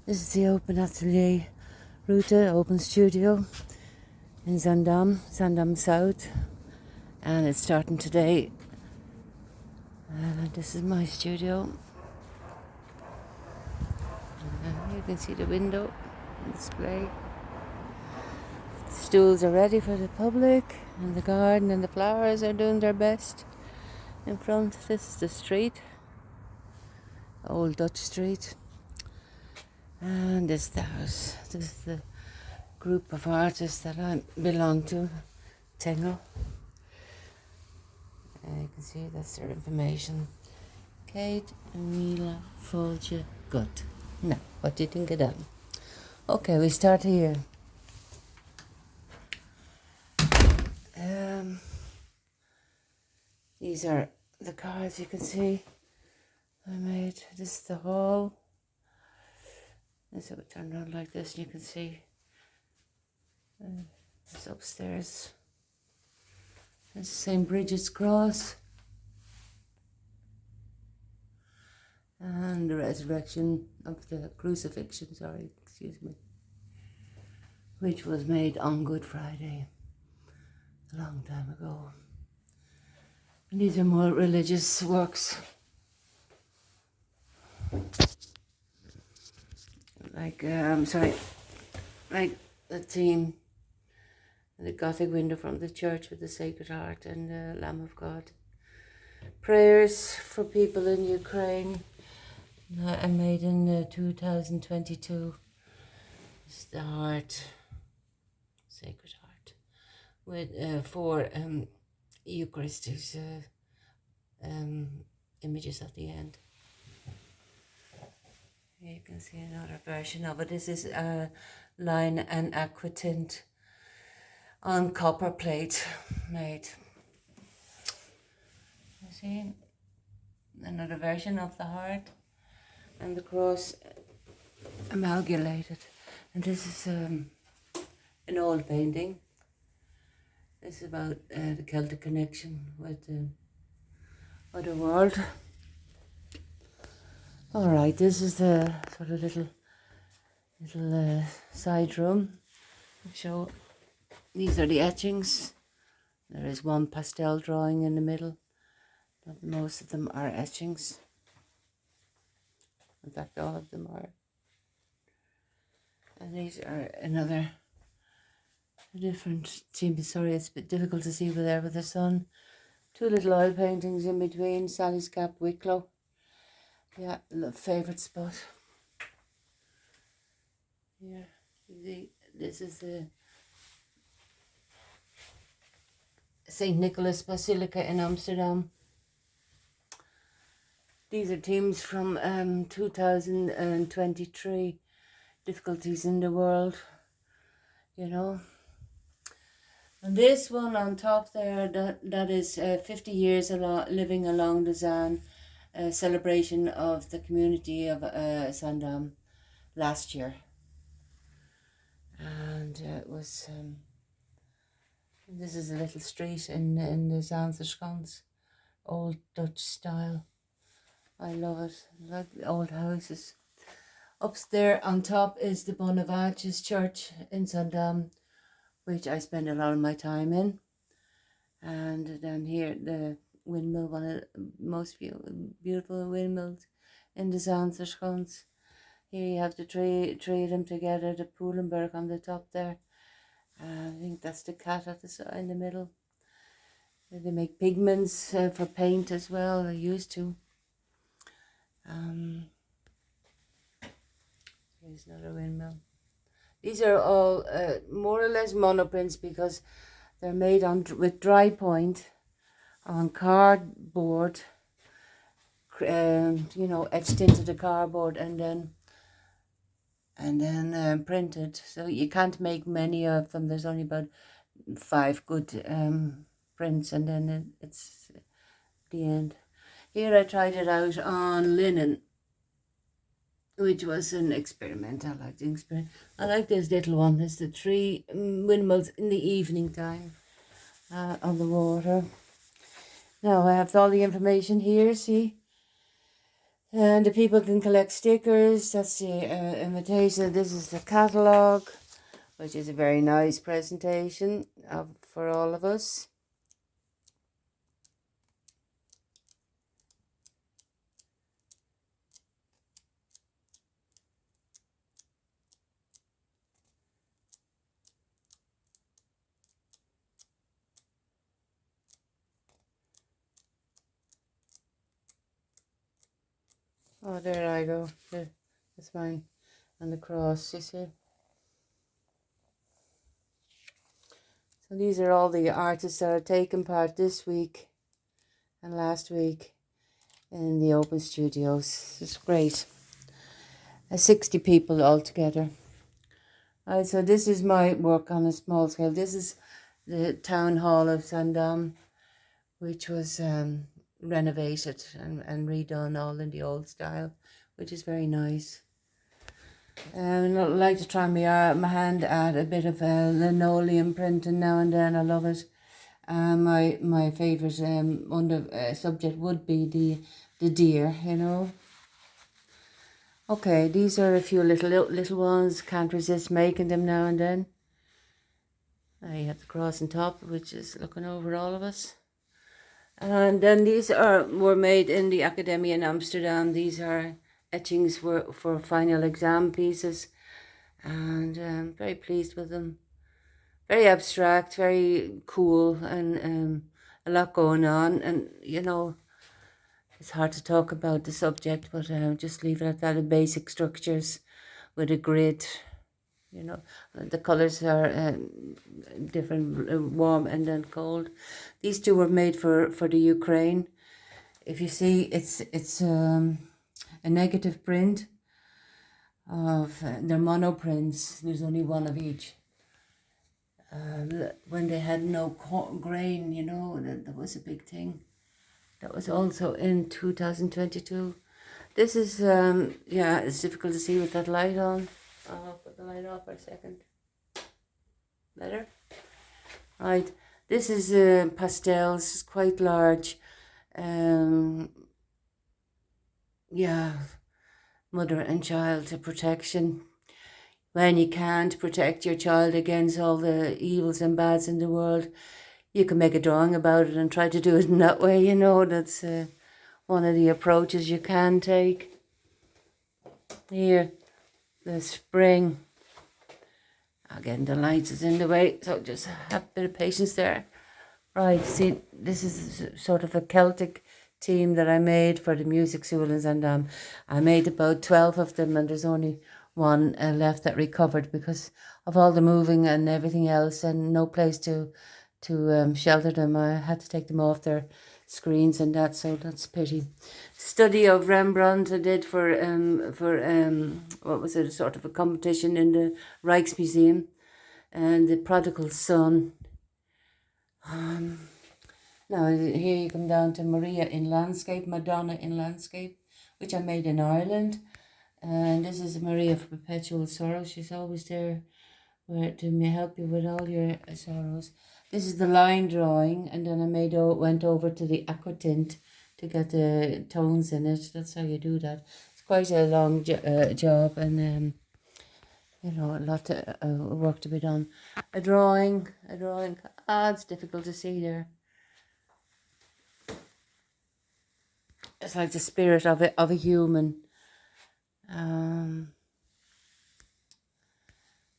This is the Open Atelier route, open studio in Zaandam South, and it's starting today. This is my studio. You can see the window display. The stools are ready for the public, and the garden and the flowers are doing their best in front. This is the street, Old Dutch Street, and this is the house. This is the group of artists that I belong to, Tingle. You can see that's their information. Kate and Mila Folge Gut. Now, what do you think of them? Okay, we start here. These are the cards you can see I made. This is the hall. This will turn around like this, and you can see it's upstairs. It's St. Bridget's Cross. And the resurrection of the crucifixion, which was made on Good Friday a long time ago. And these are more religious works. Like the theme, the Gothic window from the church with the Sacred Heart and the Lamb of God. Prayers for people in Ukraine. I made in 2022. It's the heart, Sacred Heart, with 4 Eucharistic images at the end. You can see another version of it. This is line and aquatint on copper plate made. You see another version of the heart and the cross amalgamated. And this is an old painting. It's about the Celtic connection with the other world. All right, this is the sort of little side room. So these are the etchings. There is one pastel drawing in the middle, but most of them are etchings. In fact, all of them are. And these are another different theme. Sorry, it's a bit difficult to see over there with the sun. 2 little oil paintings in between. Sally's Cap, Wicklow. Yeah, favourite spot. Here, this is the St. Nicholas Basilica in Amsterdam. These are themes from 2023. Difficulties in the world, you know. And this one on top there, that is 50 years living along the Zaan. Celebration of the community of Zaandam last year, and it was this is a little street in the Zaanse, old Dutch style. I love it. I like the old houses. Upstairs on top is the Bonavages Church in Zaandam, which I spend a lot of my time in, and then here the windmill, one of the most beautiful windmills in the Zaanse. Here you have the three of them together, the Poelenberg on the top there. I think that's the cat at the side in the middle. They make pigments for paint as well, they used to. Here's another windmill. These are all more or less monoprints because they're made with dry point on cardboard, etched into the cardboard and then printed. So you can't make many of them. There's only about 5 good prints, and then it's the end. Here I tried it out on linen, which was an experiment. I like the experiment. I like this little one. It's the 3 windmills in the evening time on the water. Now I have all the information here, see? And the people can collect stickers. That's the invitation. This is the catalogue, which is a very nice presentation for all of us. Oh, there I go. There, that's mine. And the cross, you see. So these are all the artists that are taking part this week and last week in the open studios. It's great. 60 people altogether. Right, so this is my work on a small scale. This is the town hall of Zaandam, which was renovated and redone all in the old style, which is very nice. And I like to try my hand at a bit of linoleum printing now and then. I love it. My favourite subject would be the deer, you know. Okay, these are a few little ones. Can't resist making them now and then. I have the cross on top, which is looking over all of us. And then these were made in the Academia in Amsterdam. These are etchings for final exam pieces, and I'm very pleased with them. Very abstract, very cool, and a lot going on. And you know, it's hard to talk about the subject, but just leave it at that. The basic structures with a grid. You know, the colors are different, warm and then cold. These two were made for the Ukraine. If you see, it's a negative print of they're monoprints. There's only one of each. When they had no grain, you know, that was a big thing. That was also in 2022. This is yeah, it's difficult to see with that light on. I'll put the light off for a second. Better? Right. This is pastels, quite large. Yeah, mother and child protection. When you can't protect your child against all the evils and bads in the world, you can make a drawing about it and try to do it in that way, you know. That's one of the approaches you can take. Here, the spring. Again, the lights is in the way, so just have a bit of patience there. Right, see, this is sort of a Celtic team that I made for the music school in Zaandam. I made about 12 of them, and there's only one left that recovered because of all the moving and everything else, and no place to shelter them. I had to take them off their screens and that, so that's a pity. Study of Rembrandt I did for what was it, sort of a competition in the Rijksmuseum, and the Prodigal Son. Now here you come down to Maria in landscape, Madonna in landscape, which I made in Ireland. And this is Maria for perpetual sorrow. She's always there to help you with all your sorrows. This is the line drawing, and then I went over to the aquatint to get the tones in it. That's how you do that. It's quite a long job, and you know, a lot of work to be done. A drawing. It's difficult to see there. It's like the spirit of a human.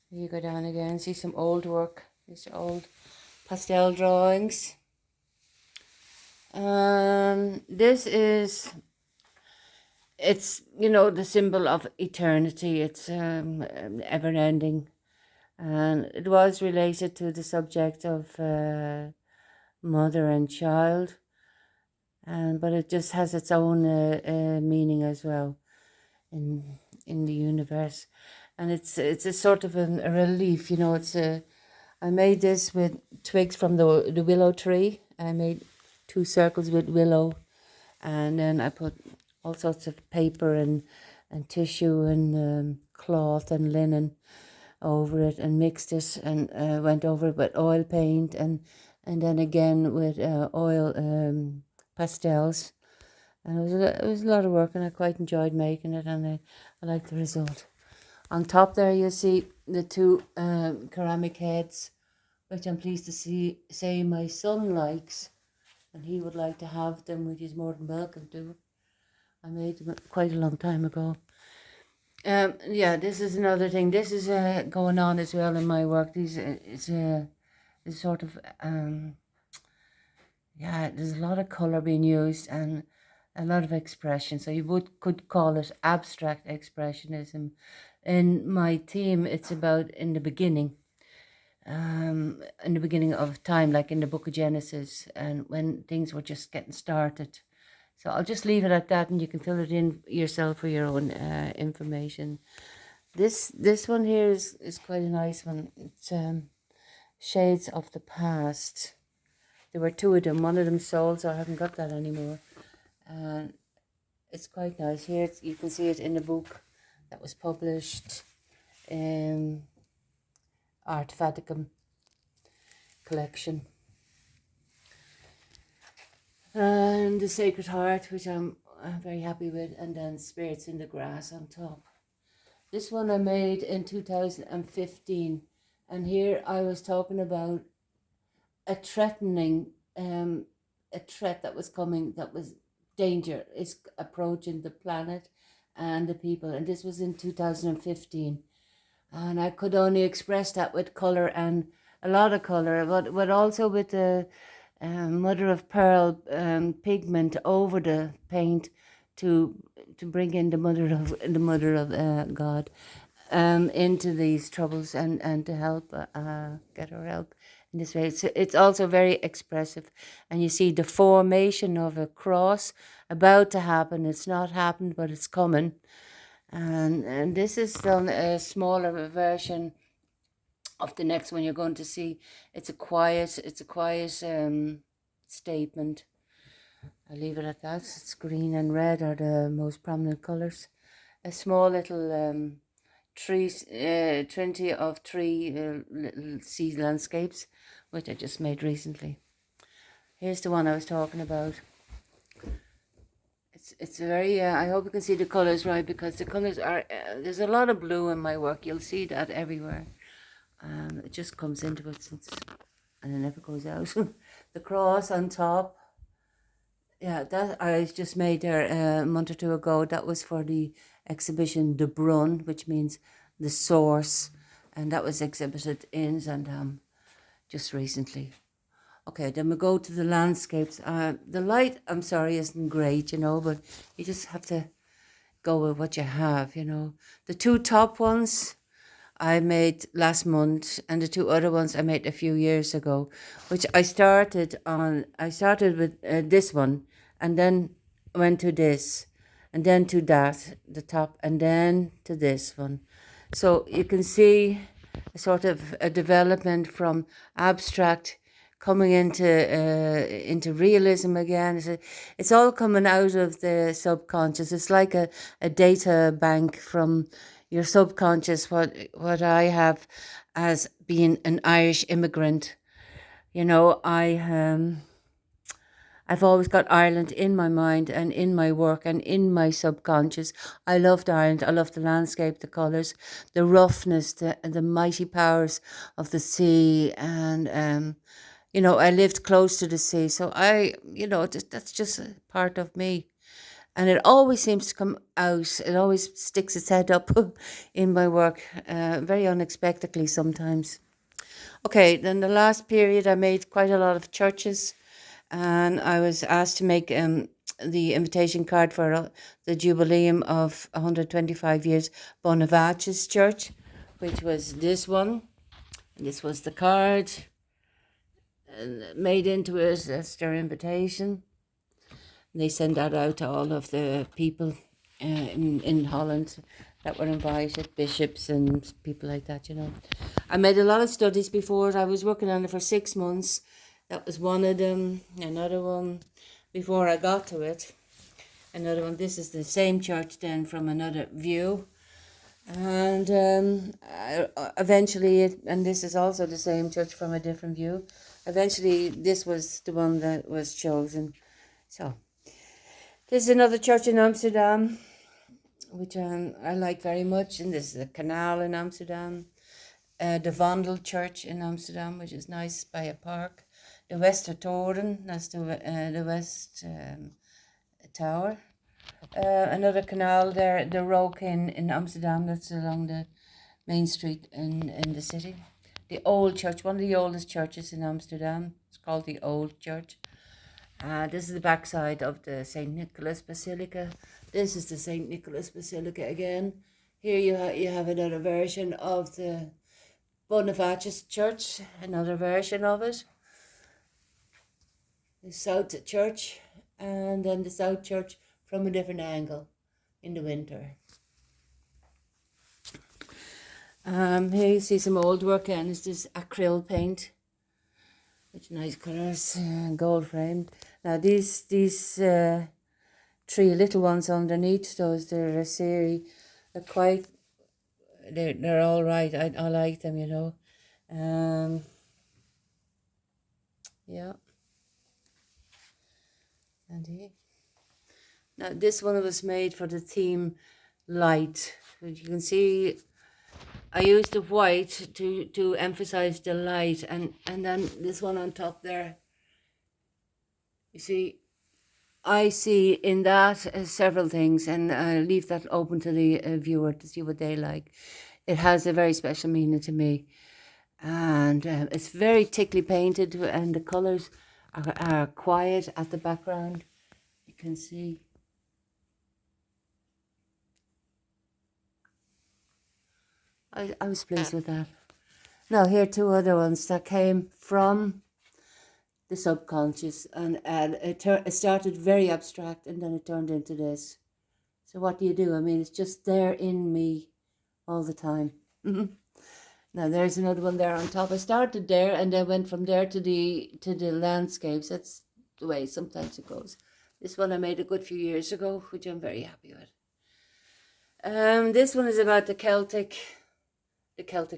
You go down again, see some old work. These are old pastel drawings. It's, you know, the symbol of eternity. It's ever ending. And it was related to the subject of mother and child. But it just has its own meaning as well in the universe. And it's a sort of a relief, you know. I made this with twigs from the willow tree. I made 2 circles with willow, and then I put all sorts of paper and tissue and cloth and linen over it and mixed it, and went over it with oil paint and then again with oil pastels, And it was a lot of work, and I quite enjoyed making it, and I liked the result. On top there you see the two ceramic heads, which I'm pleased to say my son likes, and he would like to have them, which is more than welcome to. I made them quite a long time ago. Yeah, this is another thing. This is going on as well in my work. It's sort of yeah, there's a lot of color being used and a lot of expression. So you could call it abstract expressionism. In my theme, it's about in the beginning of time, like in the book of Genesis, and when things were just getting started. So I'll just leave it at that, and you can fill it in yourself for your own information. This one here is quite a nice one. It's Shades of the Past. There were two of them. One of them sold, so I haven't got that anymore. And it's quite nice. Here you can see it in the book that was published in Art Vaticum collection. And the Sacred Heart, which I'm very happy with, and then Spirits in the Grass on top. This one I made in 2015, and here I was talking about a threat that was coming, that was danger is approaching the planet and the people, and this was in 2015, and I could only express that with color, and a lot of color, but also with the mother of pearl pigment over the paint to bring in the mother of God into these troubles and to help get her help in this way. It's also very expressive, and you see the formation of a cross about to happen. It's not happened, but it's coming, and this is done a smaller version of the next one you're going to see. It's a quiet statement. I'll leave it at that. It's green and red are the most prominent colors. A small little trinity of three little sea landscapes, which I just made recently. Here's the one I was talking about. It's very, I hope you can see the colors right, because the colors are, there's a lot of blue in my work. You'll see that everywhere. It just comes into it and it never goes out. The cross on top. Yeah, that I just made there a month or two ago. That was for the exhibition De Brun, which means the source, and that was exhibited in Zaandam just recently. Okay, then we go to the landscapes. The light, I'm sorry, isn't great, but you just have to go with what you have, The two top ones I made last month, and the two other ones I made a few years ago, which I started with this one, and then went to this, and then to that, the top, and then to this one. So you can see a sort of a development from abstract coming into realism again. It's all coming out of the subconscious. It's like a data bank from your subconscious, what I have as being an Irish immigrant. I've always got Ireland in my mind and in my work and in my subconscious. I loved Ireland. I loved the landscape, the colours, the roughness, the mighty powers of the sea. And, I lived close to the sea. So that's just a part of me. And it always seems to come out. It always sticks its head up in my work, very unexpectedly sometimes. Okay, then the last period I made quite a lot of churches, and I was asked to make the invitation card for the jubileum of 125 years Bonavaci's church, which was this one. This was the card made into it as their invitation. They send that out to all of the people in Holland that were invited, bishops and people like that, I made a lot of studies before it. I was working on it for 6 months. That was one of them. Another one before I got to it. Another one. This is the same church then from another view. And eventually, and this is also the same church from a different view. Eventually, this was the one that was chosen. So, This is another church in Amsterdam, which I like very much. And this is a canal in Amsterdam. The Vondel Church in Amsterdam, which is nice by a park. The Westertoren, that's the West Tower. Another canal there, the Rook in Amsterdam, that's along the main street in the city. The Old Church, one of the oldest churches in Amsterdam. It's called the Old Church. This is the backside of the St. Nicholas Basilica. This is the St. Nicholas Basilica again. Here you have another version of the Bonifatius Church, another version of it. The South Church, and then the South Church from a different angle in the winter. Here you see some old work, and it's this acrylic paint, which nice colours, gold framed. Now these three little ones underneath those, they're a series. They're all right. I like them, you know. Yeah. And here. Now this one was made for the theme light. As you can see, I used the white to emphasize the light, and then this one on top there. You see, I see in that several things, and I leave that open to the viewer to see what they like. It has a very special meaning to me, and it's very thickly painted, and the colours are quiet at the background. You can see. I was pleased with that. Now here are two other ones that came from the subconscious, and it started very abstract, and then it turned into this. So what do you do? I mean, it's just there in me all the time. Now there's another one there on top. I started there and then went from there to the landscapes. That's the way sometimes it goes. This one I made a good few years ago, which I'm very happy with. This one is about the Celtic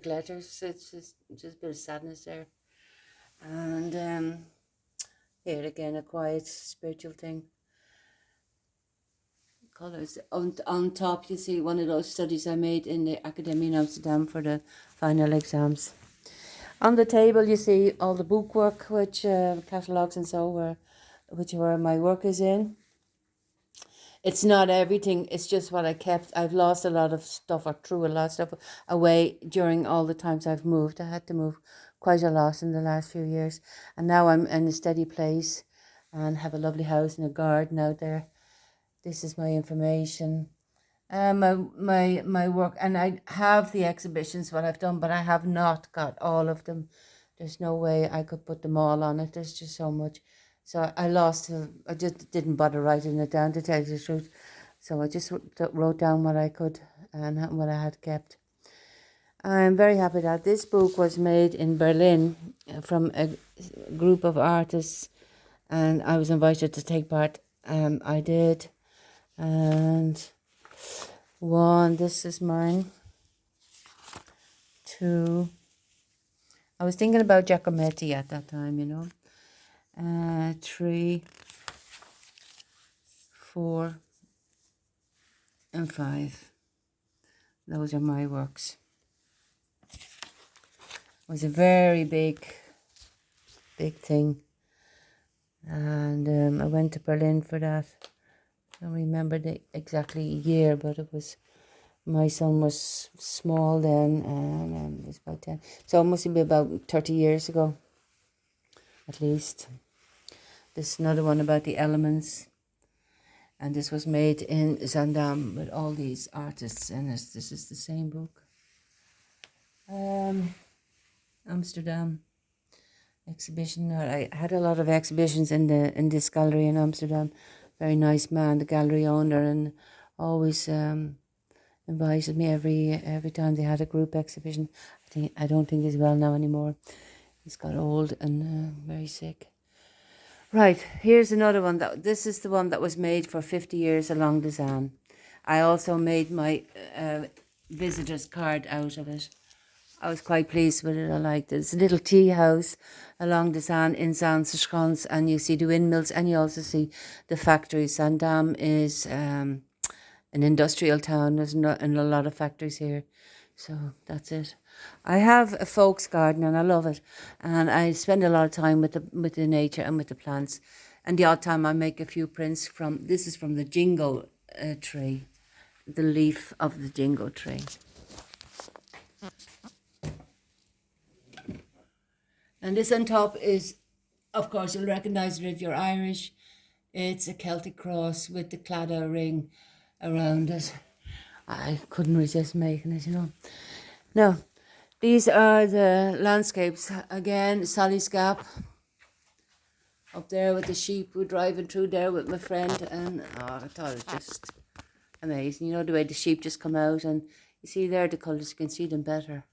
letters. It's just a bit of sadness there. And here again, a quiet spiritual thing. Colours. On top, you see one of those studies I made in the Academy in Amsterdam for the final exams. On the table, you see all the bookwork, which catalogues and so which my work is in. It's not everything, it's just what I kept. I've lost a lot of stuff, or threw a lot of stuff away during all the times I've moved. I had to move quite a lot in the last few years. And now I'm in a steady place and have a lovely house and a garden out there. This is my information. My work, and I have the exhibitions, what I've done, but I have not got all of them. There's no way I could put them all on it. There's just so much. So I just didn't bother writing it down, to tell you the truth. So I just wrote down what I could and what I had kept. I'm very happy that this book was made in Berlin from a group of artists, and I was invited to take part. I did. And one, this is mine. Two, I was thinking about Giacometti at that time, you know. 3, 4, and 5. Those are my works. It was a very big thing, and I went to Berlin for that. I don't remember the exactly year, but it was, my son was small then, and he was about 10. So it must be about 30 years ago, at least. This is another one about the elements. And this was made in Zaandam with all these artists in it. This is the same book. Amsterdam exhibition. I had a lot of exhibitions in this gallery in Amsterdam. Very nice man, the gallery owner, and always invited me every time they had a group exhibition. I don't think he's well now anymore. He's got old and very sick. Right, here's another one. This is the one that was made for 50 years along the Zaan. I also made my visitor's card out of it. I was quite pleased with it. I liked it. It's a little tea house along the in Zaandam, and you see the windmills, and you also see the factories. Zaandam is an industrial town. There's and a lot of factories here. So that's it. I have a folks garden and I love it. And I spend a lot of time with the nature and with the plants. And the odd time I make a few prints from, this is from the jingo tree, the leaf of the jingo tree. And this on top is, of course, you'll recognise it if you're Irish. It's a Celtic cross with the claddagh ring around it. I couldn't resist making it, you know. Now, these are the landscapes. Again, Sally's Gap. Up there with the sheep. We're driving through there with my friend. And I thought it was just amazing. You know, the way the sheep just come out. And you see there the colours. You can see them better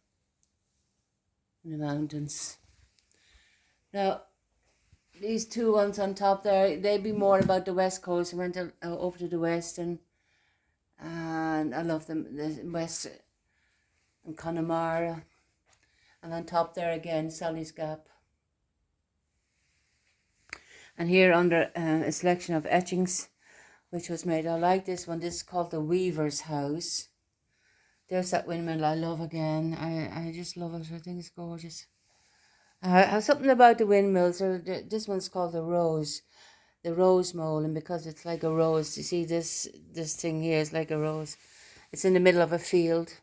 in the mountains. Now, these two ones on top there, they'd be more about the west coast. I went over to the west and I love them. The west and Connemara. And on top there again, Sally's Gap. And here under a selection of etchings, which was made. I like this one. This is called the Weaver's House. There's that windmill I love again. I just love it. I think it's gorgeous. I have something about the windmills. This one's called the Rose Mole, and because it's like a rose, you see this thing here is like a rose. It's in the middle of a field,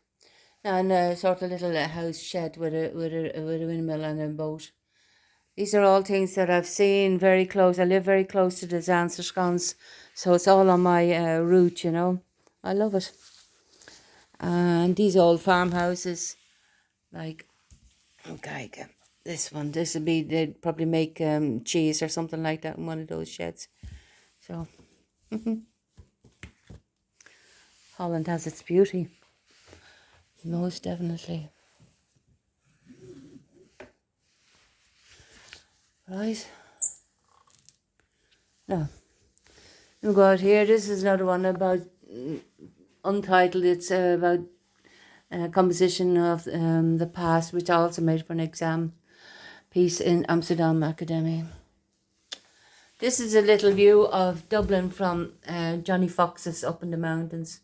and a sort of little house shed with a windmill and a boat. These are all things that I've seen very close. I live very close to the Zaandam, so it's all on my route, you know. I love it. And these old farmhouses, like, okay, this one, this would be, they'd probably make cheese or something like that in one of those sheds. So, Holland has its beauty, most definitely. Right. Now, we'll go out here. This is another one about untitled. It's about composition of the past, which I also made for an exam piece in Amsterdam Academy. This is a little view of Dublin from Johnny Fox's Up in the Mountains.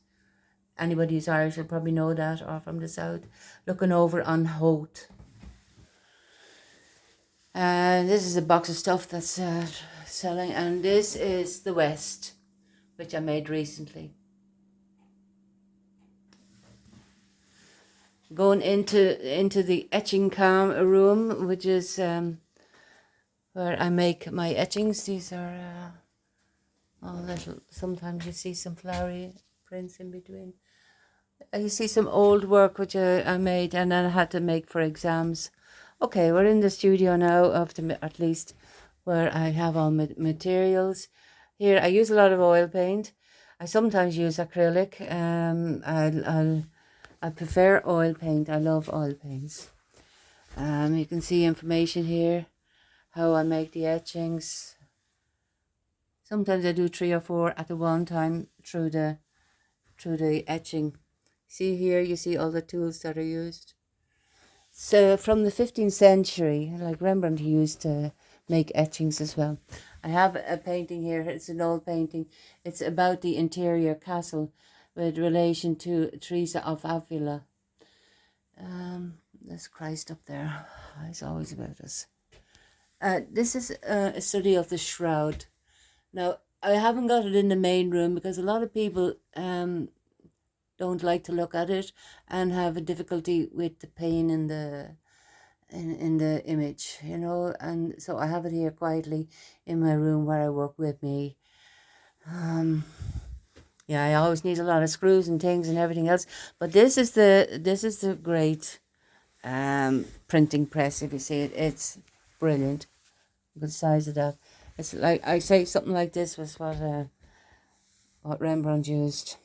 Anybody who's Irish will probably know that, or from the south, looking over on Howth. This is a box of stuff that's selling, and this is the West, which I made recently. Going into the etching room, which is where I make my etchings. These are all little. Sometimes you see some flowery prints in between. You see some old work which I made, and then I had to make for exams. Okay, we're in the studio now, at least where I have all my materials. Here, I use a lot of oil paint. I sometimes use acrylic. I prefer oil paint. I love oil paints. You can see information here, how I make the etchings. Sometimes I do 3 or 4 at the one time through the etching. See here, you see all the tools that are used. So from the 15th century, like Rembrandt used to make etchings as well. I have a painting here. It's an old painting. It's about the interior castle with relation to Teresa of Avila. There's Christ up there. He's always about us. This is a study of the shroud. Now, I haven't got it in the main room because a lot of people don't like to look at it and have a difficulty with the pain in the image, you know, and so I have it here quietly in my room where I work with me. Yeah, I always need a lot of screws and things and everything else, but this is the great printing press. If you see it, it's brilliant. Look at the size of that. It's like, I say something like this was what Rembrandt used.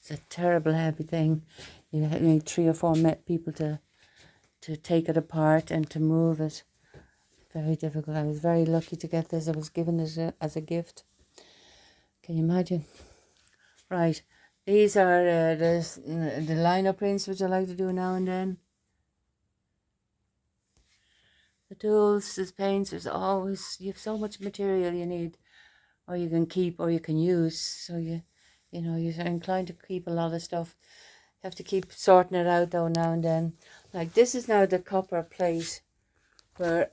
It's a terrible heavy thing. You need 3 or 4 people to take it apart and to move it. Very difficult. I was very lucky to get this. I was given it as a gift. Can you imagine? Right. These are the liner prints, which I like to do now and then. The tools, the paints, there's always, you have so much material you need, or you can keep, or you can use. So you know, you're inclined to keep a lot of stuff. You have to keep sorting it out though now and then. Like this is now the copper plate that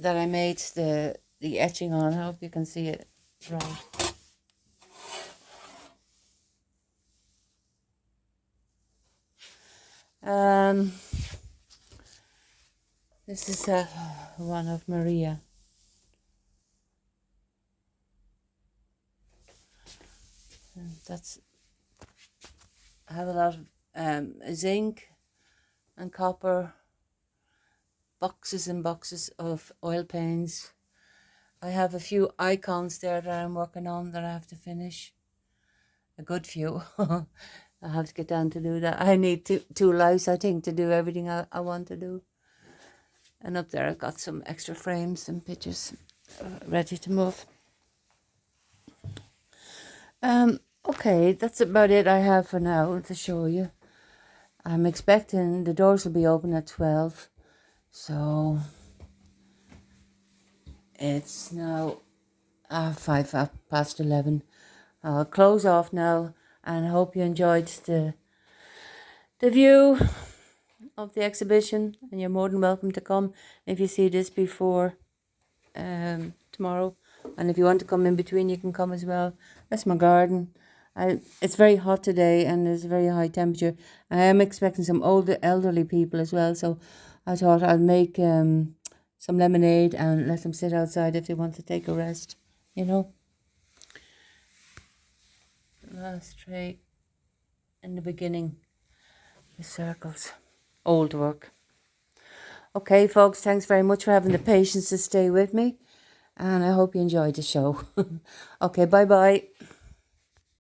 I made the etching on. I hope you can see it right. This is one of Maria. And that's, I have a lot of zinc and copper, boxes and boxes of oil paints. I have a few icons there that I'm working on that I have to finish. A good few. I have to get down to do that. I need two lives, I think, to do everything I want to do. And up there I've got some extra frames and pictures ready to move. Okay, that's about it I have for now to show you. I'm expecting the doors will be open at 12. So it's now 11:05. I'll close off now, and I hope you enjoyed the view of the exhibition, and you're more than welcome to come if you see this before tomorrow, and if you want to come in between you can come as well. That's my garden. It's very hot today and there's a very high temperature. I am expecting some elderly people as well, so I thought I'll make some lemonade and let them sit outside if they want to take a rest, you know. Last tray in the beginning, the circles, old work. Okay folks, thanks very much for having the patience to stay with me, and I hope you enjoyed the show. Okay, bye bye.